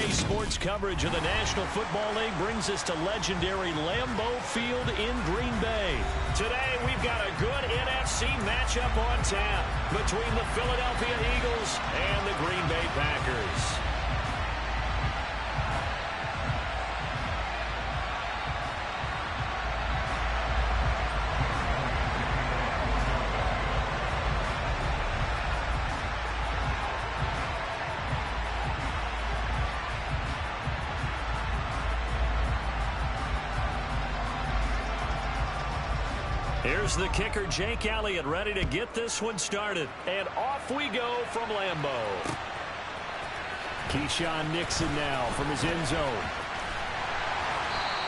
Daily sports coverage of the National Football League brings us to legendary Lambeau Field in Green Bay. Today, we've got a good NFC matchup on tap between the Philadelphia Eagles and the Green Bay Packers. Here's the kicker, Jake Elliott, ready to get this one started. And off we go from Lambeau. Keyshawn Nixon now from his end zone.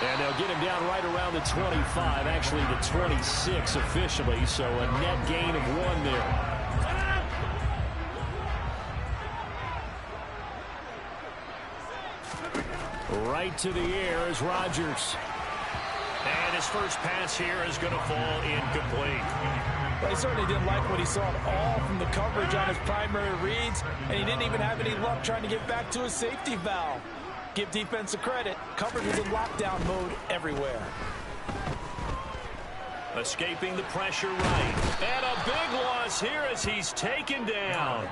And they'll get him down right around the 25, actually the 26 officially, so a net gain of 1 there. Right to the air is Rodgers. And his first pass here is going to fall incomplete. Well, he certainly didn't like what he saw at all from the coverage on his primary reads, and he didn't even have any luck trying to get back to his safety valve. Give defense a credit. Coverage was in lockdown mode everywhere. Escaping the pressure right. And a big loss here as he's taken down.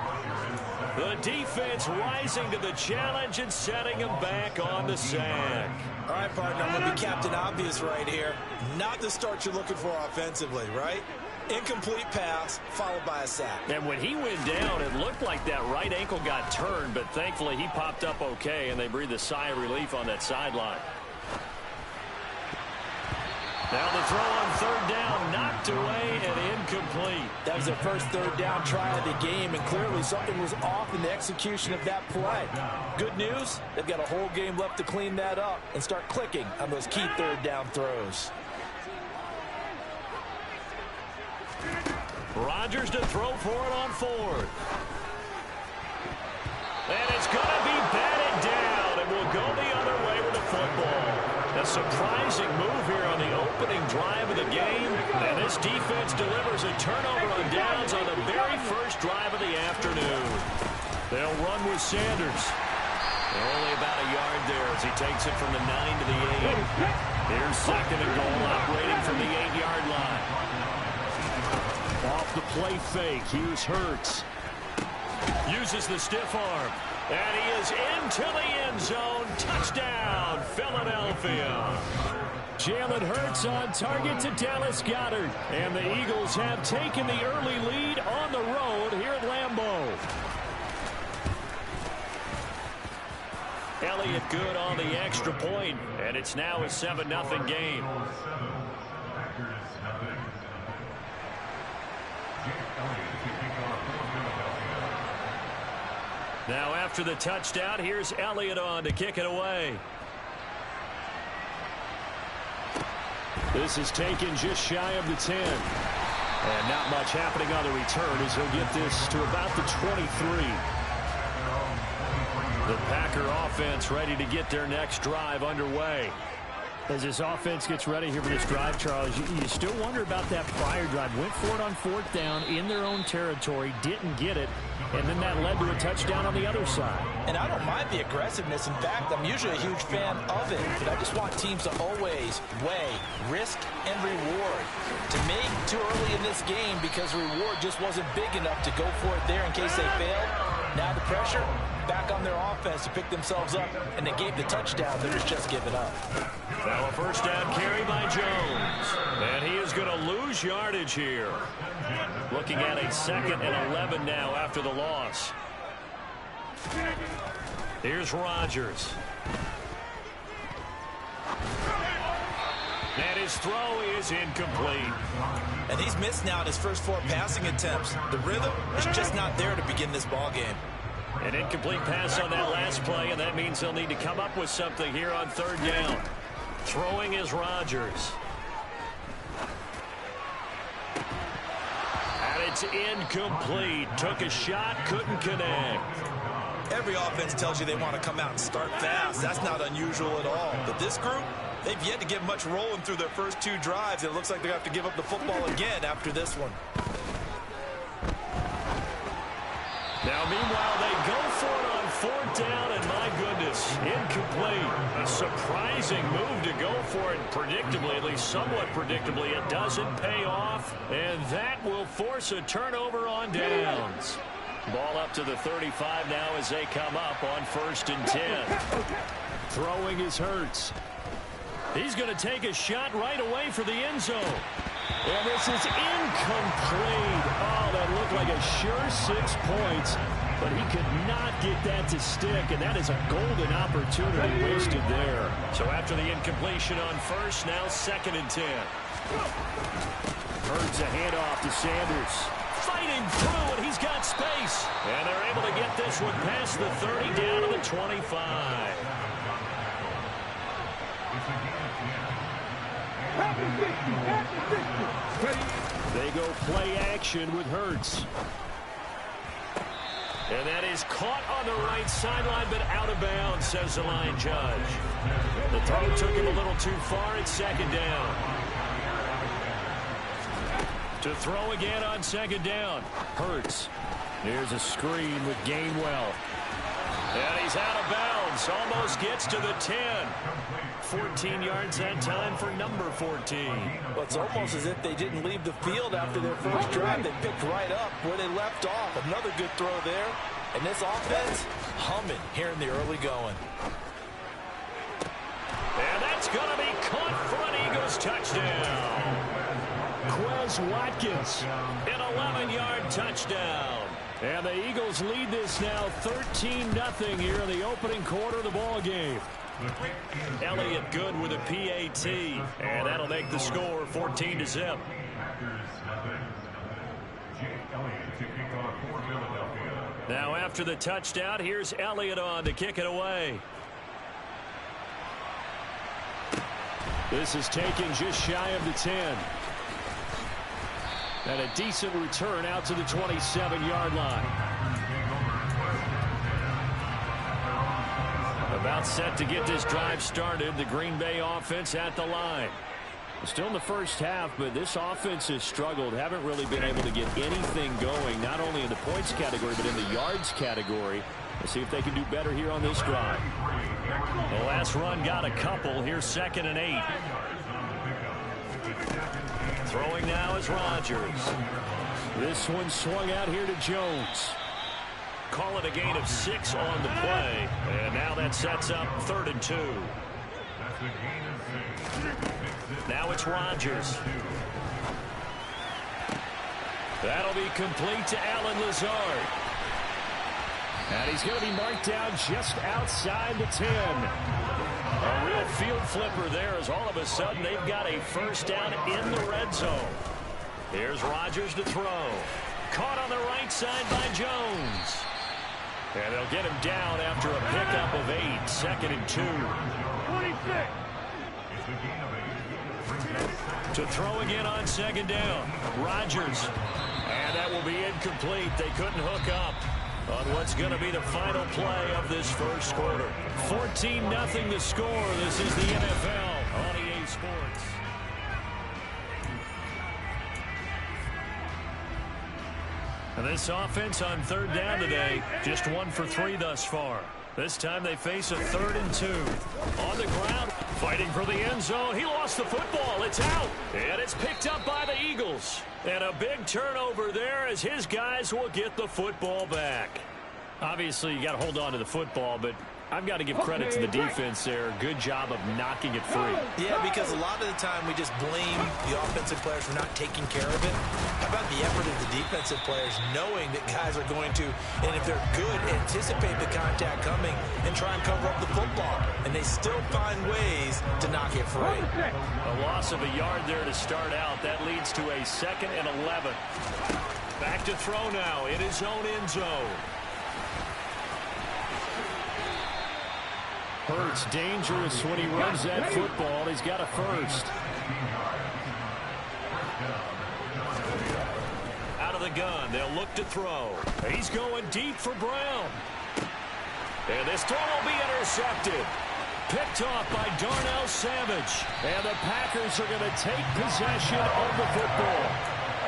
The defense rising to the challenge and setting him back on the sack. All right, partner, I'm going to be Captain Obvious right here. Not the start you're looking for offensively, right? Incomplete pass followed by a sack. And when he went down, it looked like that right ankle got turned, but thankfully he popped up okay, and they breathed a sigh of relief on that sideline. Now the throw on third down, knocked away and incomplete. That was their first third down try of the game, and clearly something was off in the execution of that play. Good news, they've got a whole game left to clean that up and start clicking on those key third down throws. Rodgers to throw for it on fourth. And it's going to be batted down, and we'll go the other way with the football. A surprising move here on the opening drive of the game. And this defense delivers a turnover on downs on the very first drive of the afternoon. They'll run with Sanders. Only about a yard there as he takes it from the 9 to the 8. Here's second and goal operating from the 8-yard line. Off the play fake. Here's Hurts. Uses the stiff arm. And he is into the end zone. Touchdown, Philadelphia. Jalen Hurts on target to Dallas Goedert. And the Eagles have taken the early lead on the road here at Lambeau. Elliott good on the extra point, and it's now a 7-0 game. Now after the touchdown, here's Elliott on to kick it away. This is taken just shy of the 10. And not much happening on the return as he'll get this to about the 23. The Packer offense ready to get their next drive underway. As this offense gets ready here for this drive, Charles, you still wonder about that prior drive. Went for it on fourth down in their own territory, didn't get it, and then that led to a touchdown on the other side. And I don't mind the aggressiveness. In fact, I'm usually a huge fan of it, but I just want teams to always weigh risk and reward. To me, too early in this game because reward just wasn't big enough to go for it there in case they failed. Now the pressure back on their offense to pick themselves up, and they gave the touchdown. They're just giving up. Now a first down carry by Jones. And he is going to lose yardage here. Looking at a 2nd and 11 now after the loss. Here's Rodgers. And his throw is incomplete. And he's missed now in his first 4 passing attempts. The rhythm is just not there to begin this ball game. An incomplete pass on that last play, and that means they'll need to come up with something here on third down. Throwing is Rodgers. And it's incomplete. Took a shot, couldn't connect. Every offense tells you they want to come out and start fast. That's not unusual at all. But this group, they've yet to get much rolling through their first 2 drives. It looks like they have to give up the football again after this one. Now, meanwhile, they go for it on fourth down, and my goodness, incomplete. A surprising move to go for it. Predictably, at least somewhat predictably, it doesn't pay off, and that will force a turnover on downs. Ball up to the 35 now as they come up on 1st and 10. Throwing is Hurts. He's going to take a shot right away for the end zone. And this is incomplete. Oh, that looked like a sure 6 points. But he could not get that to stick, and that is a golden opportunity wasted there. So after the incompletion on 1st, now 2nd and 10. Hurts a handoff to Sanders. Fighting through, and he's got space. And they're able to get this one past the 30 down to the 25. They go play action with Hurts. And that is caught on the right sideline, but out of bounds, says the line judge. The throw took him a little too far. It's 2nd down. To throw again on 2nd down. Hurts. Here's a screen with Gainwell. And he's out of bounds. Almost gets to the 10. 14 yards that time for number 14. Well, it's almost as if they didn't leave the field after their first drive. They picked right up where they left off. Another good throw there. And this offense, humming here in the early going. And that's going to be caught for an Eagles touchdown. Quez Watkins, an 11-yard touchdown. And the Eagles lead this now 13-0 here in the opening quarter of the ball game. Elliott good with a PAT, and that'll make the score 14-0. Now after the touchdown, here's Elliott on to kick it away. This is taken just shy of the 10. And a decent return out to the 27-yard line. About set to get this drive started. The Green Bay offense at the line. Still in the first half, but this offense has struggled. Haven't really been able to get anything going, not only in the points category, but in the yards category. Let's see if they can do better here on this drive. The last run got a couple. Here's 2nd and 8. Throwing now is Rodgers. This one swung out here to Jones. Call it a gain of 6 on the play. And now that sets up 3rd and 2. Now it's Rodgers. That'll be complete to Allen Lazard. And he's going to be marked down just outside the 10. A real field flipper there as all of a sudden they've got a first down in the red zone. Here's Rodgers to throw. Caught on the right side by Jones. And they'll get him down after a pickup of 8. 2nd and 2. 26. To throw again on 2nd down. Rodgers. And that will be incomplete. They couldn't hook up on what's going to be the final play of this first quarter. 14-0 the score. This is the NFL on EA Sports. And this offense on 3rd down today, just 1 for 3 thus far. This time they face a 3rd and 2. On the ground, fighting for the end zone. He lost the football. It's out. And it's picked up by the Eagles. And a big turnover there as his guys will get the football back. Obviously, you got to hold on to the football, but I've got to give credit to the defense there. Good job of knocking it free. Yeah, because a lot of the time we just blame the offensive players for not taking care of it. How about the effort of the defensive players knowing that guys are going to, and if they're good, anticipate the contact coming and try and cover up the football. And they still find ways to knock it free. A loss of a yard there to start out. That leads to a 2nd and 11. Back to throw now in his own end zone. Hurts dangerous when he runs that football. He's got a first. Out of the gun. They'll look to throw. He's going deep for Brown. And this throw will be intercepted. Picked off by Darnell Savage. And the Packers are going to take possession of the football.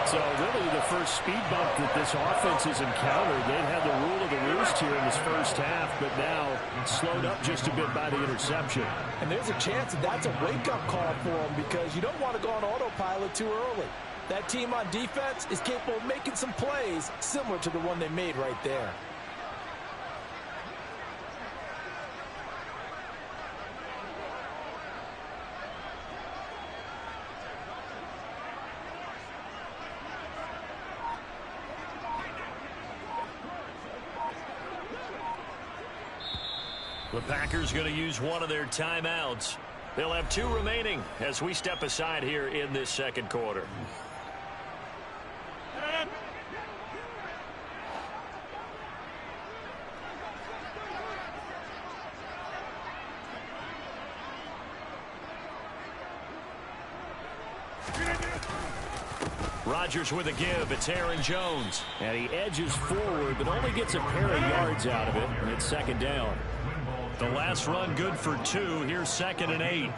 So really the first speed bump that this offense has encountered. They've had the rule of the roost here in this first half, but now slowed up just a bit by the interception. And there's a chance that that's a wake-up call for them because you don't want to go on autopilot too early. That team on defense is capable of making some plays similar to the one they made right there. The Packers going to use one of their timeouts. They'll have 2 remaining as we step aside here in this second quarter. Rodgers with a give. It's Aaron Jones. And he edges forward, but only gets a pair of yards out of it. And it's second down. The last run good for 2. Here's 2nd and 8.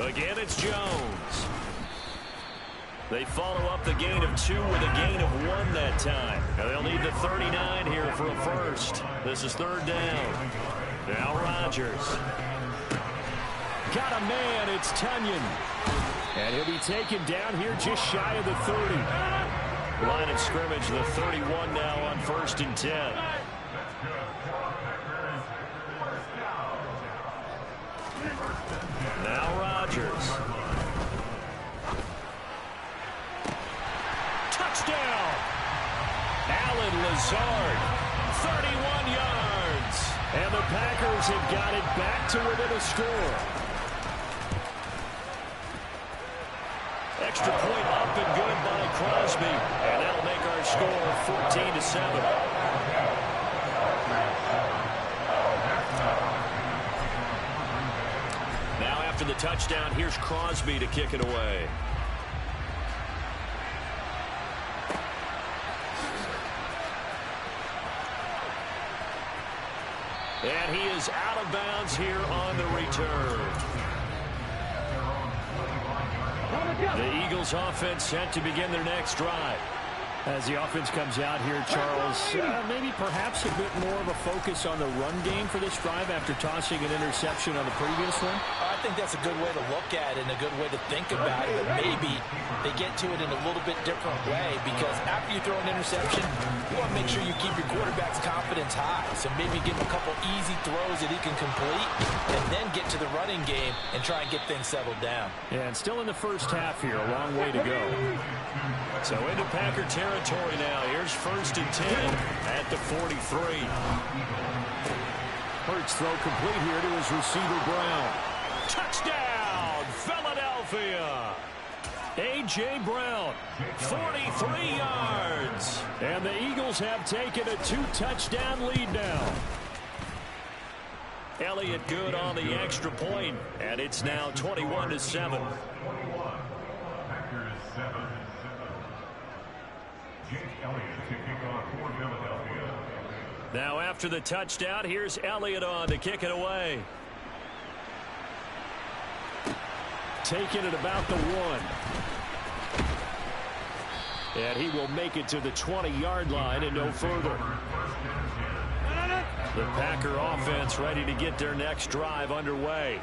Again, it's Jones. They follow up the gain of 2 with a gain of 1 that time. Now they'll need the 39 here for a first. This is 3rd down. Now Rodgers. Got a man. It's Tunyon. And he'll be taken down here just shy of the 30. Line of scrimmage, the 31 now on 1st and 10. Now Rodgers. Touchdown! Allen Lazard, 31 yards. And the Packers have got it back to within a score. Extra point up and good by Crosby. And that'll make our score 14-7. Now after the touchdown, here's Crosby to kick it away. And he is out of bounds here on the return. The Eagles offense set to begin their next drive. As the offense comes out here, Charles, maybe perhaps a bit more of a focus on the run game for this drive after tossing an interception on the previous one? I think that's a good way to look at it and a good way to think about it. But maybe they get to it in a little bit different way because after you throw an interception, you want to make sure you keep your quarterback's confidence high. So maybe give him a couple easy throws that he can complete and then get to the running game and try and get things settled down. Yeah, and still in the first half here, a long way to go. So into Packer territory now. Here's 1st and 10 at the 43. Hurts throw complete here to his receiver Brown. Touchdown, Philadelphia. A.J. Brown, 43 yards. And the Eagles have taken a 2-touchdown lead now. Elliott good on the extra point, and it's now 21-7. Now after the touchdown, here's Elliott on to kick it away. Taking it about the 1. And he will make it to the 20-yard line and no further. The Packer offense ready to get their next drive underway.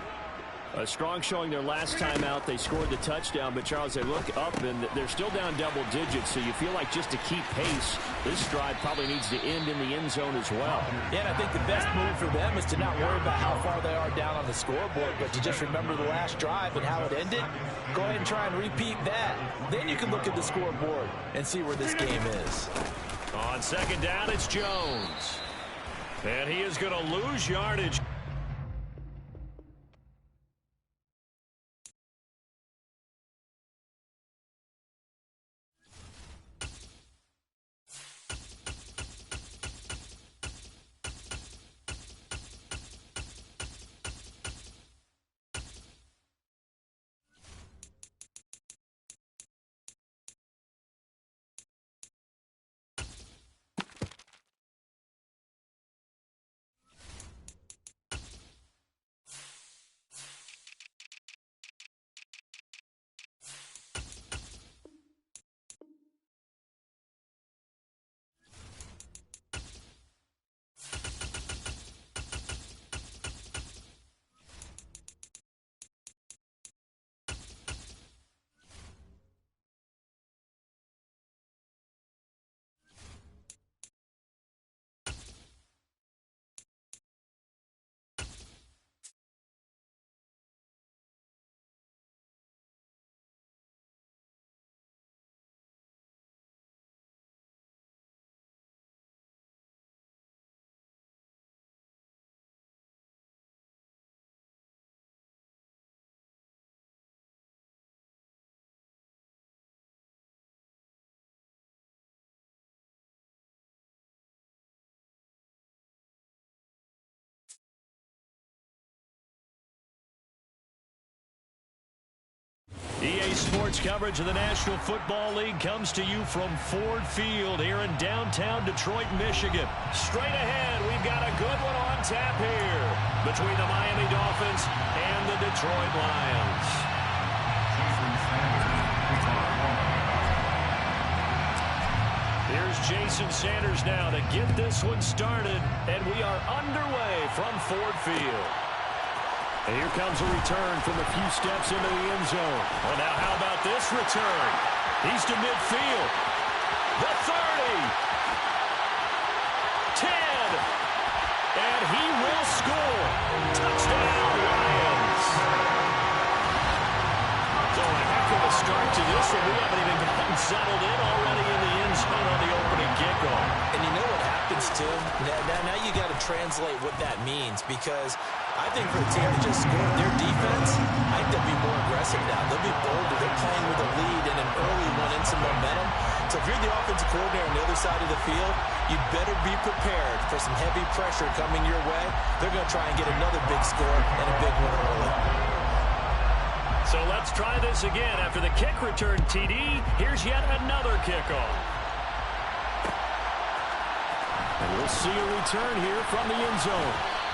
A strong showing their last time out. They scored the touchdown, but Charles, they look up and they're still down double digits, so you feel like just to keep pace, this drive probably needs to end in the end zone as well. Yeah, and I think the best move for them is to not worry about how far they are down on the scoreboard, but to just remember the last drive and how it ended. Go ahead and try and repeat that. Then you can look at the scoreboard and see where this game is. On 2nd down, it's Jones. And he is going to lose yardage. EA Sports coverage of the National Football League comes to you from Ford Field here in downtown Detroit, Michigan. Straight ahead, we've got a good one on tap here between the Miami Dolphins and the Detroit Lions. Here's Jason Sanders now to get this one started, and we are underway from Ford Field. And here comes a return from a few steps into the end zone. Well, now how about this return? He's to midfield. The 30. 10. And he will score. Touchdown, Lions. So a heck of a start to this one. We haven't even gotten settled in already in the end zone on the opening kickoff. And you know what happens, too? Now you got to translate what that means, because I think for a team that just scored, their defense, I think they'll be more aggressive now. They'll be bolder. They're playing with a lead and an early one and some momentum. So if you're the offensive coordinator on the other side of the field, you better be prepared for some heavy pressure coming your way. They're going to try and get another big score and a big one early. So let's try this again. After the kick return TD, here's yet another kickoff. And we'll see a return here from the end zone.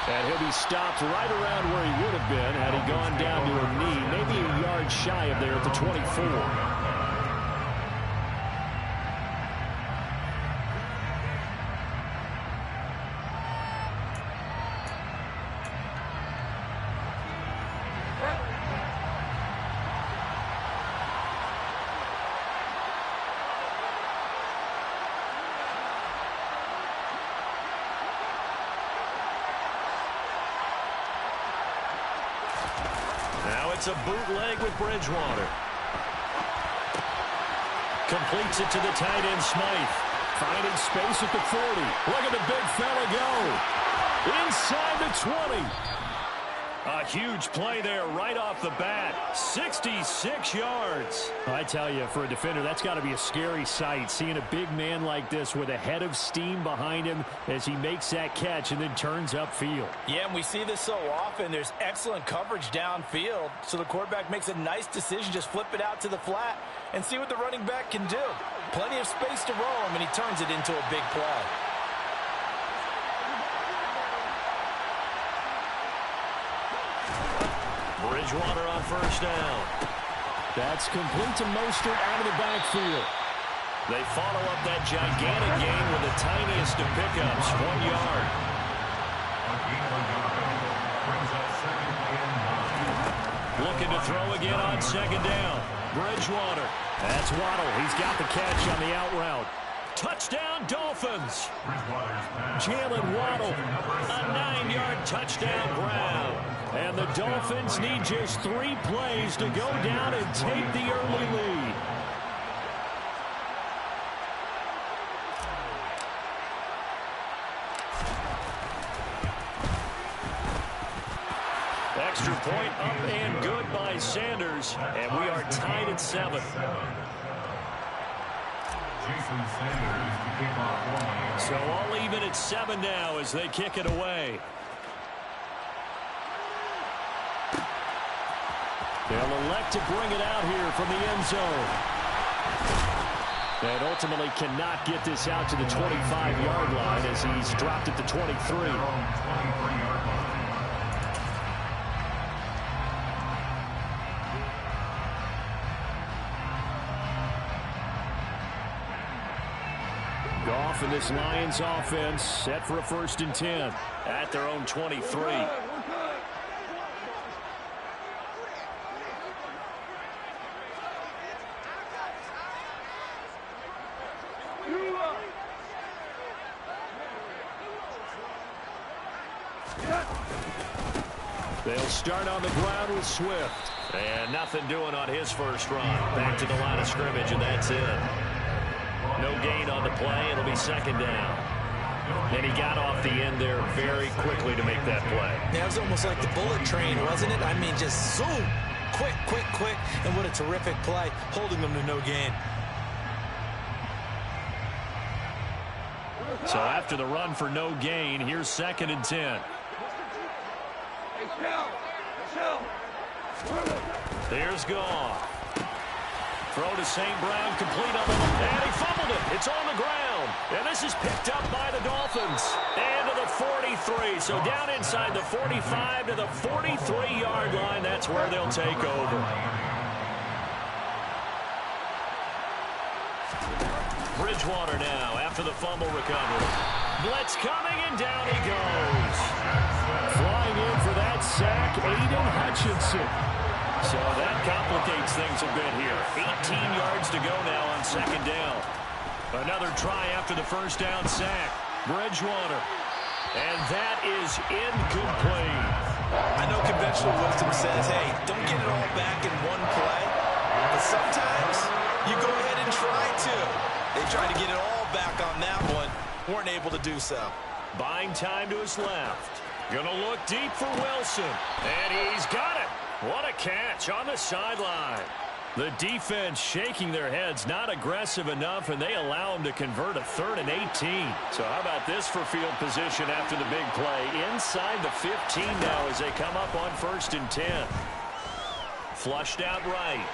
And he'll be stopped right around where he would have been had he gone down to a knee, maybe a yard shy of there at the 24. It's a bootleg with Bridgewater. Completes it to the tight end, Smythe. Finding space at the 40. Look at the big fella go. Inside the 20. A huge play there right off the bat. 66 yards. I tell you, for a defender, that's got to be a scary sight, seeing a big man like this with a head of steam behind him as he makes that catch and then turns upfield. Yeah, and we see this so often. There's excellent coverage downfield, so the quarterback makes a nice decision. Just flip it out to the flat and see what the running back can do. Plenty of space to roam, and he turns it into a big play. Bridgewater on first down. That's complete to Mostert out of the backfield. They follow up that gigantic gain with the tiniest of pickups, 1 yard. Looking to throw again on second down. Bridgewater. That's Waddle. He's got the catch on the out route. Touchdown, Dolphins. Jalen Waddle, a 9-yard touchdown grab. And the Dolphins need just 3 plays to go down and take the early lead. Extra point up and good by Sanders. And we are tied at 7. So all even at 7 now as they kick it away. They'll elect to bring it out here from the end zone. And ultimately cannot get this out to the 25-yard line as he's dropped at the 23. Goff and this Lions offense set for a 1st and 10 at their own 23. They'll start on the ground with Swift. And nothing doing on his first run. Back to the line of scrimmage, and that's it. No gain on the play. It'll be 2nd down. And he got off the end there very quickly to make that play. Yeah, it was almost like the bullet train, wasn't it? I mean, just zoom. Quick, quick, quick. And what a terrific play, holding them to no gain. So after the run for no gain, here's 2nd and 10. Here's Goff. Throw to St. Brown, complete on the look, and he fumbled it. It's on the ground, and this is picked up by the Dolphins. And to the 43, so down inside the 45 to the 43-yard line. That's where they'll take over. Bridgewater now after the fumble recovery. Blitz coming, and down he goes. Flying in for that sack, Aiden Hutchinson. So that complicates things a bit here. 18 yards to go now on second down. Another try after the first down sack. Bridgewater. And that is incomplete. I know conventional wisdom says, hey, don't get it all back in one play. But sometimes you go ahead and try to. They tried to get it all back on that one. Weren't able to do so. Buying time to his left. Gonna look deep for Wilson. And he's got it. What a catch on the sideline. The defense shaking their heads, not aggressive enough, and they allow him to convert a 3rd and 18. So how about this for field position after the big play? Inside the 15 now as they come up on 1st and 10. Flushed out right.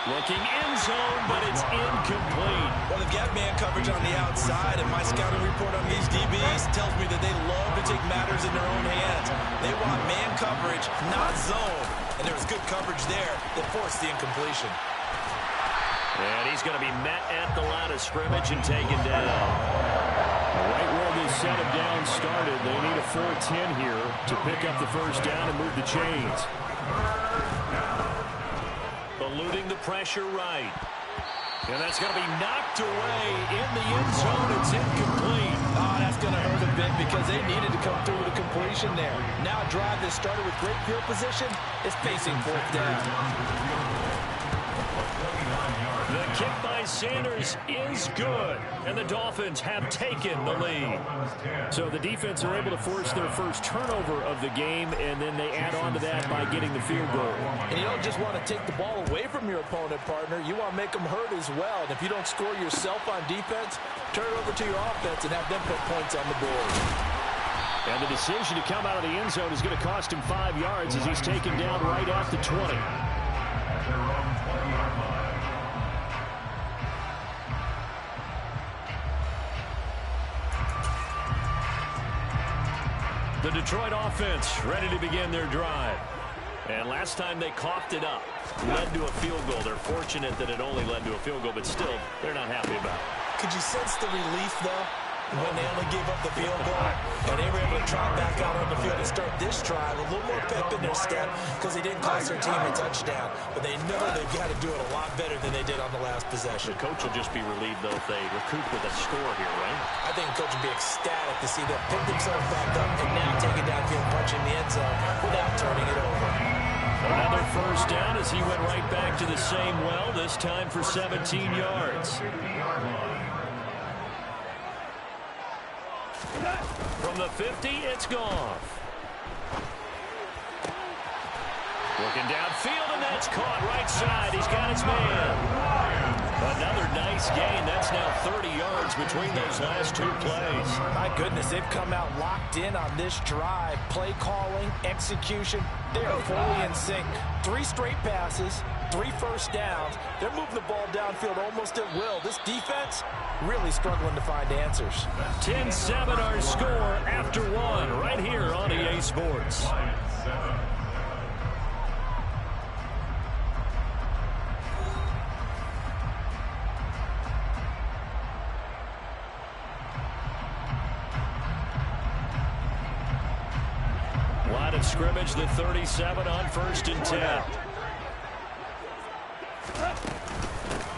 Looking in zone, but it's incomplete. Well, they've got man coverage on the outside, and my scouting report on these DBs tells me that they love to take matters in their own hands. They want man coverage, not zone. And there was good coverage there that forced the incompletion. And he's going to be met at the line of scrimmage and taken down. Right where this set of downs started, they need a 4-10 here to pick up the first down and move the chains. Eluding the pressure right. And that's going to be knocked away in the end zone. It's incomplete. Oh, that's going to hurt a bit because they needed to come through with a completion there. Now a drive that started with great field position is facing 4th down. The kick by Sanders is good, and the Dolphins have taken the lead. So the defense are able to force their first turnover of the game, and then they add on to that by getting the field goal. And you don't just want to take the ball away from your opponent, partner. You want to make them hurt as well. And if you don't score yourself on defense, turn it over to your offense and have them put points on the board. And the decision to come out of the end zone is going to cost him 5 yards as he's taken down right at the 20. The Detroit offense ready to begin their drive. And last time they coughed it up, led to a field goal. They're fortunate that it only led to a field goal, but still, they're not happy about it. Could you sense the relief, though, when they only gave up the field goal? And they were able to trot back out on the field and start this drive. A little more pep in their step because they didn't cost their team a touchdown. But they know they've got to do it a lot better than they did on the last possession. The coach will just be relieved, though, if they recoup with a score here, right? I think the coach will be ecstatic to see them pick themselves back up and now take it downfield, punching the end zone without turning it over. Another first down as he went right back to the same well, this time for 17 yards. From the 50, it's Goff. Looking downfield, and that's caught right side. He's got his man. Another nice gain. That's now 30 yards between those last 2 plays. My goodness, they've come out locked in on this drive. Play calling, execution, they are fully in sync. 3 straight passes, 3 first downs. They're moving the ball downfield almost at will. This defense really struggling to find answers. 10-7 our score after 1 right here on EA Sports. Line of scrimmage, the 37 on 1st and 10.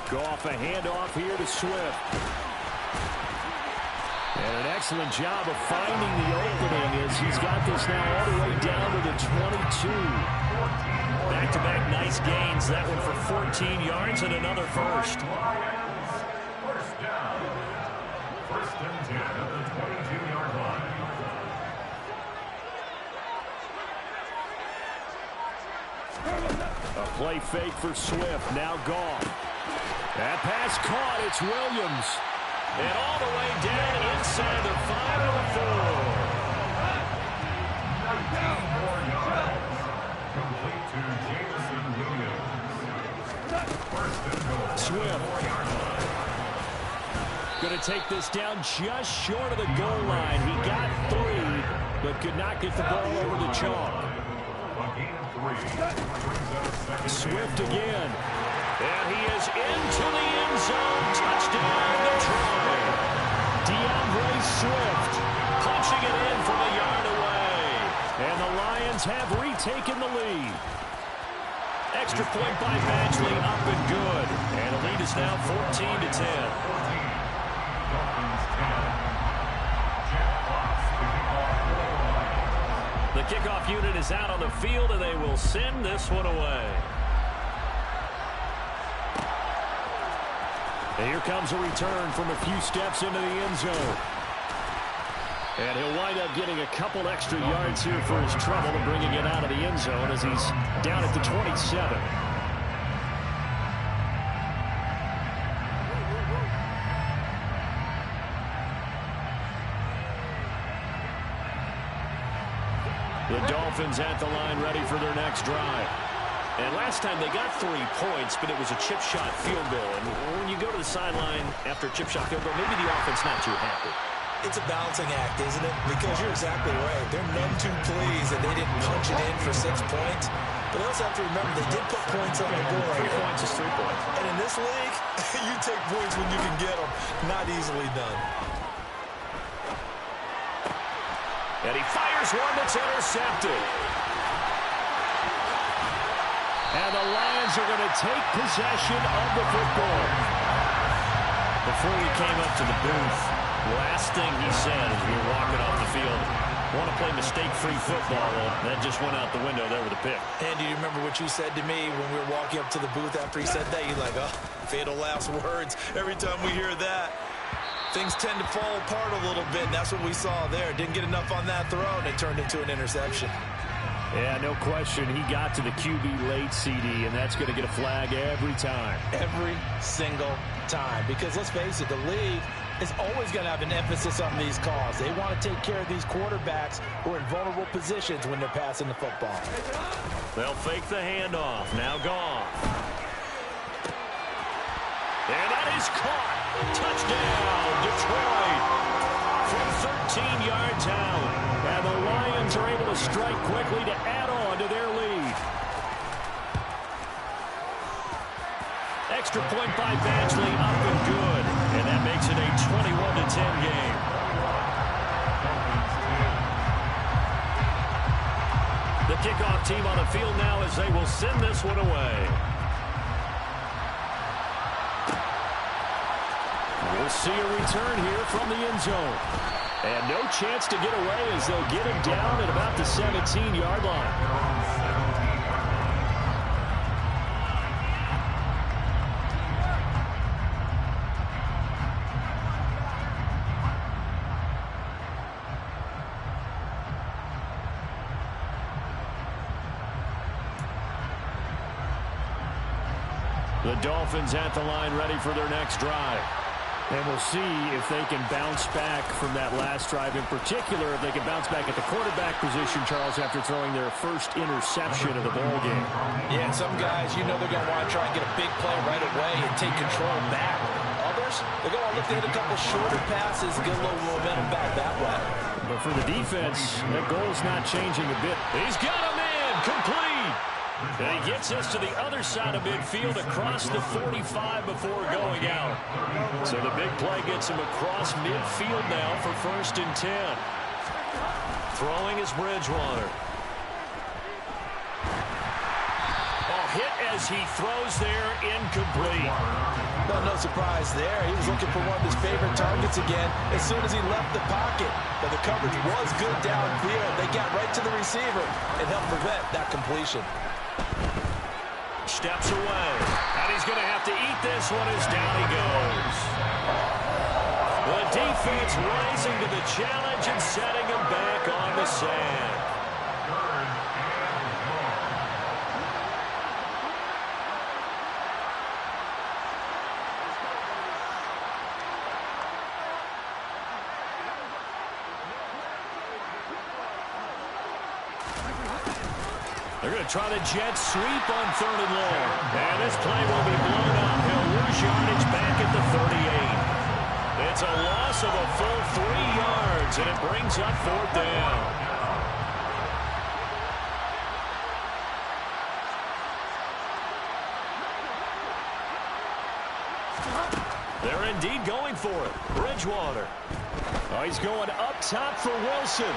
Goff, a handoff here to Swift. And an excellent job of finding the opening as he's got this now all the way down to the 22. Back-to-back nice gains. That one for 14 yards and another first. First down. 1st and 10 at the 22-yard line. A play fake for Swift. Now Goff. That pass caught. It's Williams. And all the way down inside the 5 of the 4. 19 more yards. Complete to Jameson Williams. Swift. Going to take this down just short of the goal line. He got 3, but could not get the ball over the chalk. Swift again. And he is into the end zone. Touchdown, Detroit. DeAndre Swift punching it in from a yard away. And the Lions have retaken the lead. Extra point by Badgley, up and good. And the lead is now 14-10. The kickoff unit is out on the field, and they will send this one away. And here comes a return from a few steps into the end zone. And he'll wind up getting a couple extra yards here for his trouble and bringing it out of the end zone as he's down at the 27. The Dolphins at the line ready for their next drive. And last time they got 3 points, but it was a chip shot field goal. And when you go to the sideline after a chip shot field goal, maybe the offense not too happy. It's a balancing act, isn't it? Because you're exactly right. They're none too pleased that they didn't punch it in for 6 points. But they also have to remember they did put points on the board. 3 points is 3 points. And in this league, you take points when you can get them. Not easily done. And he fires one that's intercepted. And the Lions are going to take possession of the football. Before he came up to the booth, last thing he said as we were walking off the field, want to play mistake-free football. Well, that just went out the window there with a pick. And do you remember what you said to me when we were walking up to the booth after he said that? You're like, oh, fatal last words. Every time we hear that, things tend to fall apart a little bit, and that's what we saw there. Didn't get enough on that throw, and it turned into an interception. Yeah, no question. He got to the QB late, CD, and that's going to get a flag every time. Every single time. Because let's face it, the league is always going to have an emphasis on these calls. They want to take care of these quarterbacks who are in vulnerable positions when they're passing the football. They'll fake the handoff. Now gone. And that is caught. Touchdown, Detroit. From 13 yards out. And the Lions are able to strike quickly to add on to their lead. Extra point by Badgley, up and good. And that makes it a 21-10 game. The kickoff team on the field now as they will send this one away. We'll see a return here from the end zone. And no chance to get away as they'll get him down at about the 17-yard line. The Dolphins at the line ready for their next drive. And we'll see if they can bounce back from that last drive. In particular, if they can bounce back at the quarterback position, Charles, after throwing their first interception of the ballgame. Yeah, and some guys, you know they're going to want to try and get a big play right away and take control back. Others, they're going to look to hit a couple shorter passes and get a little momentum back that way. But for the defense, that goal's not changing a bit. He's got him in, complete. And he gets us to the other side of midfield across the 45 before going out. So the big play gets him across midfield now for 1st and 10. Throwing is Bridgewater. Oh, hit as he throws there, incomplete. No surprise there. He was looking for one of his favorite targets again as soon as he left the pocket. But the coverage was good downfield. They got right to the receiver and helped prevent that completion. Steps away, and he's going to have to eat this one as down he goes. The defense rising to the challenge and setting him back on the sand. They're going to try the jet sweep on 3rd and long. And this play will be blown up. He'll gathers yardage back at the 38. It's a loss of a full 3 yards, and it brings up 4th down. They're indeed going for it. Bridgewater. Oh, he's going up top for Wilson.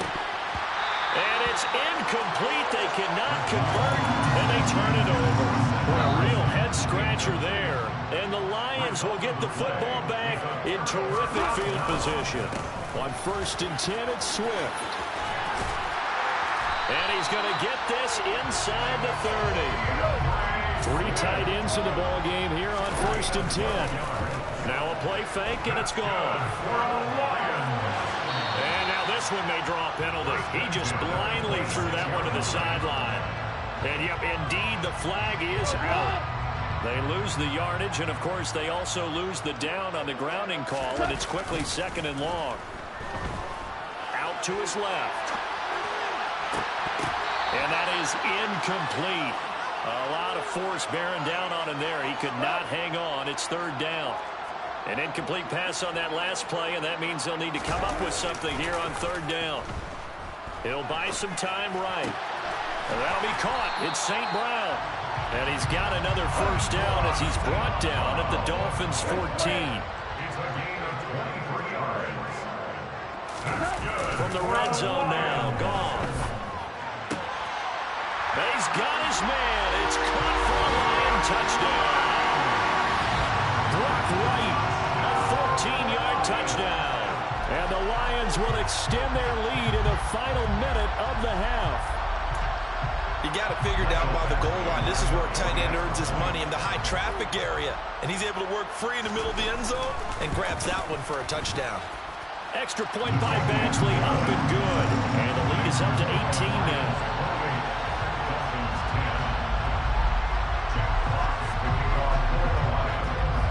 And it's incomplete. They cannot convert, and they turn it over. What a real head-scratcher there. And the Lions will get the football back in terrific field position. On 1st and 10, it's Swift. And he's going to get this inside the 30. 3 tight ends in the ball game here on 1st and 10. Now a play fake, and it's gone. And now this one may draw a penalty. He just blindly threw that one to the sideline. And, yep, indeed, the flag is out. They lose the yardage, and, of course, they also lose the down on the grounding call, and it's quickly 2nd and long. Out to his left. And that is incomplete. A lot of force bearing down on him there. He could not hang on. It's 3rd down. An incomplete pass on that last play, and that means they'll need to come up with something here on 3rd down. He'll buy some time right. And that'll be caught. It's St. Brown. And he's got another 1st down as he's brought down at the Dolphins' 14. From the red zone now, gone. He's got his man. It's caught for a Lion touchdown. Brock Wright, a 14-yard touchdown. And the Lions will extend their lead in the final minute of the half. You got it figured out by the goal line. This is where a tight end earns his money, in the high traffic area. And he's able to work free in the middle of the end zone and grabs that one for a touchdown. Extra point by Badgley, up and good. And the lead is up to 18 now.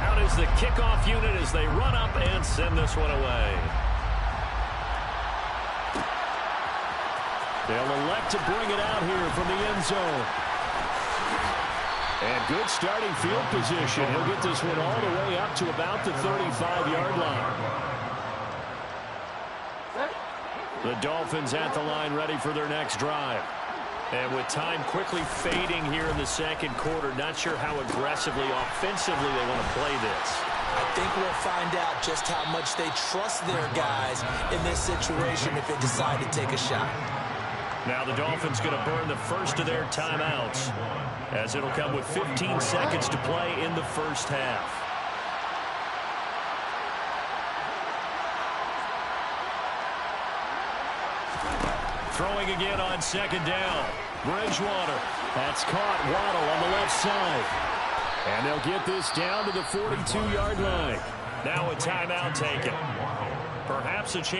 Out is the kickoff unit as they run up and send this one away. They'll elect to bring it out here from the end zone. And good starting field position. He'll get this one all the way up to about the 35-yard line. The Dolphins at the line ready for their next drive. And with time quickly fading here in the 2nd quarter, not sure how aggressively, offensively they want to play this. I think we'll find out just how much they trust their guys in this situation if they decide to take a shot. Now the Dolphins going to burn the first of their timeouts, as it'll come with 15 seconds to play in the 1st half. Throwing again on 2nd down. Bridgewater. That's caught. Waddle on the left side. And they'll get this down to the 42-yard line. Now a timeout taken. Perhaps a chance